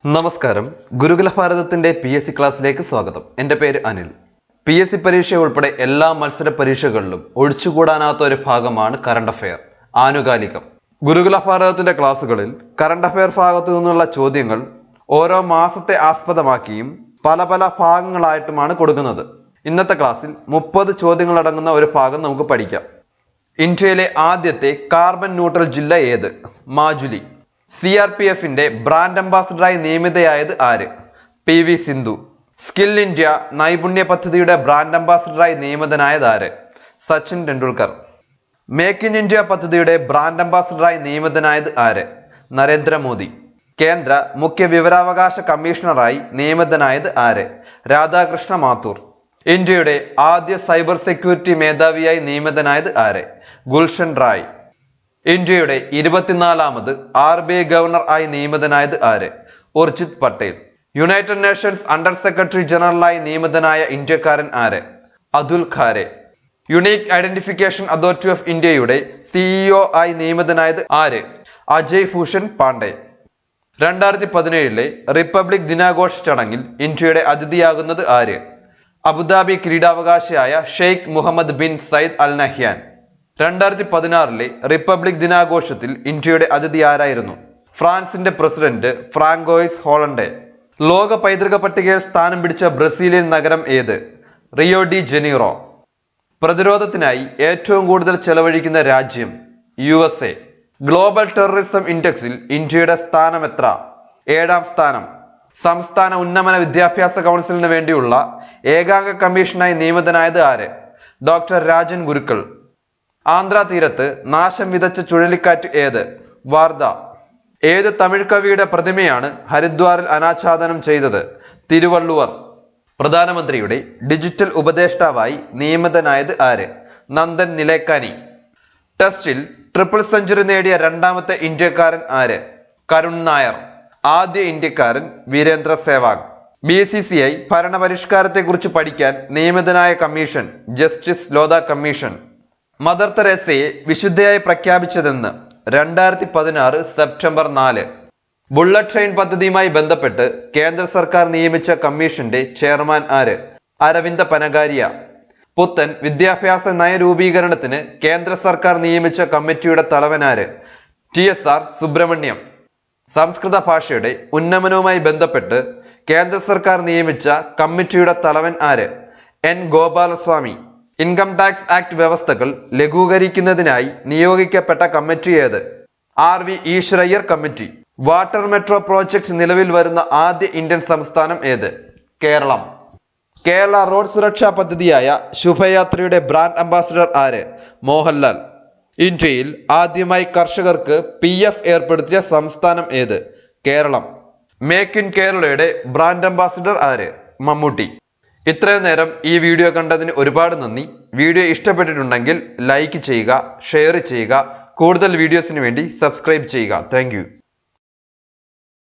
നമസ്കാരം, ഗുരുകുല ഭാരതത്തിന്റെ PSC ക്ലാസ്സിലേക്ക് സ്വാഗതം. എൻ്റെ പേര് അനിൽ. PSC പരീക്ഷ ഉൾപ്പെടെ എല്ലാ മത്സര പരീക്ഷകളിലും ഒഴിച്ചുകൂടാനാത്ത ഒരു ഭാഗമാണ് കറണ്ട് അഫെയർ, ആനുകാലികം. ഗുരുകുല ഭാരതത്തിന്റെ ക്ലാസ്സുകളിൽ കറണ്ട് അഫെയർ ഭാഗത്തു നിന്നുള്ള ചോദ്യങ്ങൾ ഓരോ മാസത്തെ ആസ്പദമാക്കിയും പല പല ഭാഗങ്ങളായിട്ടുമാണ് കൊടുക്കുന്നത്. ഇന്നത്തെ ക്ലാസ്സിൽ 30 ചോദ്യങ്ങൾ അടങ്ങുന്ന ഒരു ഭാഗം നമുക്ക് പഠിക്കാം. ഇന്ത്യയിലെ ആദ്യത്തെ കാർബൺ ന്യൂട്രൽ ജില്ല ഏത്? മാജുലി. CRPFന്റെ ബ്രാൻഡ് അംബാസഡറായി നിയമിതയായത് ആര്? PV സിന്ധു. സ്കിൽ ഇന്ത്യ നൈപുണ്യ പദ്ധതിയുടെ ബ്രാൻഡ് അംബാസഡറായി നിയമിതനായത് ആര്? Sachin Tendulkar. Make in India പദ്ധതിയുടെ ബ്രാൻഡ് അംബാസഡറായി നിയമിതനായത് ആര്? നരേന്ദ്രമോദി. കേന്ദ്ര മുഖ്യ വിവരാവകാശ കമ്മീഷണറായി നിയമിതനായത് ആര്? രാധാകൃഷ്ണ മാത്തൂർ. ഇന്ത്യയുടെ ആദ്യ സൈബർ സെക്യൂരിറ്റി മേധാവിയായി നിയമിതനായത് ആര്? ഗുൽഷൻ റായ്. ഇന്ത്യയുടെ 24ാമത് RBI ഗവർണർ ആയി നിയമിതനായത് ആര്? Urjit Patel. United nations under secretary ജനറലായി നിയമിതനായ ഇന്ത്യക്കാരൻ ആര്? Atul Khare. Unique identification authority of ഇന്ത്യയുടെ CEO ആയി നിയമിതനായത് ആര്? അജയ് ഭൂഷൺ പാണ്ഡെ. 2017 റിപ്പബ്ലിക് ദിനാഘോഷ ചടങ്ങിൽ ഇന്ത്യയുടെ അതിഥിയാകുന്നത് ആര്? അബുദാബി കിരീടാവകാശിയായ Sheikh Mohammed bin Zayed Al Nahyan. 2016 republic ദിനാഘോഷത്തിൽ ഇന്ത്യയുടെ അതിഥി ആരായിരുന്നു? ഫ്രാൻസിന്റെ പ്രസിഡന്റ് ഫ്രാങ്കോയിസ് ഹോളണ്ടെ. ലോക പൈതൃക പട്ടികയിൽ സ്ഥാനം പിടിച്ച ബ്രസീലിയൻ നഗരം ഏത്? Rio de Janeiro. പ്രതിരോധത്തിനായി ഏറ്റവും കൂടുതൽ ചെലവഴിക്കുന്ന രാജ്യം? USA. ഗ്ലോബൽ ടെററിസം ഇൻഡെക്സിൽ ഇന്ത്യയുടെ സ്ഥാനം എത്ര? 7ാം സ്ഥാനം. സംസ്ഥാന ഉന്നമന വിദ്യാഭ്യാസ കൗൺസിലിന് വേണ്ടിയുള്ള ഏകാംഗ കമ്മീഷനായി നിയമിതനായത് ആര്? ഡോക്ടർ രാജൻ ഗുരുക്കൾ. ആന്ധ്ര തീരത്ത് നാശം വിതച്ച ചുഴലിക്കാറ്റ് ഏത്? വാർധ. ഏത് തമിഴ് കവിയുടെ പ്രതിമയാണ് ഹരിദ്വാറിൽ അനാച്ഛാദനം ചെയ്തത്? തിരുവള്ളുവർ. പ്രധാനമന്ത്രിയുടെ ഡിജിറ്റൽ ഉപദേഷ്ടാവായി നിയമിതനായത് ആര്? നന്ദൻ നിലേക്കാനി. ടെസ്റ്റിൽ ട്രിപ്പിൾ സെഞ്ചുറി നേടിയ 2ാമത്തെ ഇന്ത്യക്കാരൻ ആര്? കരുൺ നായർ. ആദ്യ ഇന്ത്യക്കാരൻ വീരേന്ദ്ര സേവാഗ്. BCCI ഭരണപരിഷ്കാരത്തെക്കുറിച്ച് പഠിക്കാൻ നിയമിതനായ commission justice Lodha commission. Mother തെരേസയെ വിശുദ്ധയായി പ്രഖ്യാപിച്ചതെന്ന്? 2016 സെപ്റ്റംബർ 4. ബുള്ളറ്റ് ട്രെയിൻ പദ്ധതിയുമായി ബന്ധപ്പെട്ട് കേന്ദ്ര സർക്കാർ നിയമിച്ച കമ്മീഷന്റെ ചെയർമാൻ ആര്? അരവിന്ദ പനഗാരിയ. പുത്തൻ വിദ്യാഭ്യാസ നയരൂപീകരണത്തിന് കേന്ദ്ര സർക്കാർ നിയമിച്ച കമ്മിറ്റിയുടെ തലവനാര്? TSR സുബ്രഹ്മണ്യം. സംസ്കൃത ഭാഷയുടെ ഉന്നമനവുമായി ബന്ധപ്പെട്ട് കേന്ദ്ര സർക്കാർ നിയമിച്ച കമ്മിറ്റിയുടെ തലവൻ ആര്? N Gopalaswami. Income tax act വ്യവസ്ഥകൾ ലഘൂകരിക്കുന്നതിനായി നിയോഗിക്കപ്പെട്ട കമ്മിറ്റി ഏത്? RV Eswaraiyer committee. Water metro project നിലവിൽ വരുന്ന ആദ്യ ഇന്ത്യൻ സംസ്ഥാനം ഏത്? കേരളം. കേരള റോഡ് സുരക്ഷാ പദ്ധതിയായ ശുഭയാത്രയുടെ ബ്രാൻഡ് അംബാസഡർ ആര്? മോഹൻലാൽ. ഇന്ത്യയിൽ ആദ്യമായി കർഷകർക്ക് PF ഏർപ്പെടുത്തിയ സംസ്ഥാനം ഏത്? കേരളം. മേക്ക് ഇൻ കേരളയുടെ ബ്രാൻഡ് അംബാസഡർ ആര്? മമ്മൂട്ടി. ഇത്രയും നേരം ഈ വീഡിയോ കണ്ടതിന് ഒരുപാട് നന്ദി. വീഡിയോ ഇഷ്ടപ്പെട്ടിട്ടുണ്ടെങ്കിൽ ലൈക്ക് ചെയ്യുക, ഷെയർ ചെയ്യുക. കൂടുതൽ വീഡിയോസിന് വേണ്ടി സബ്സ്ക്രൈബ് ചെയ്യുക. താങ്ക്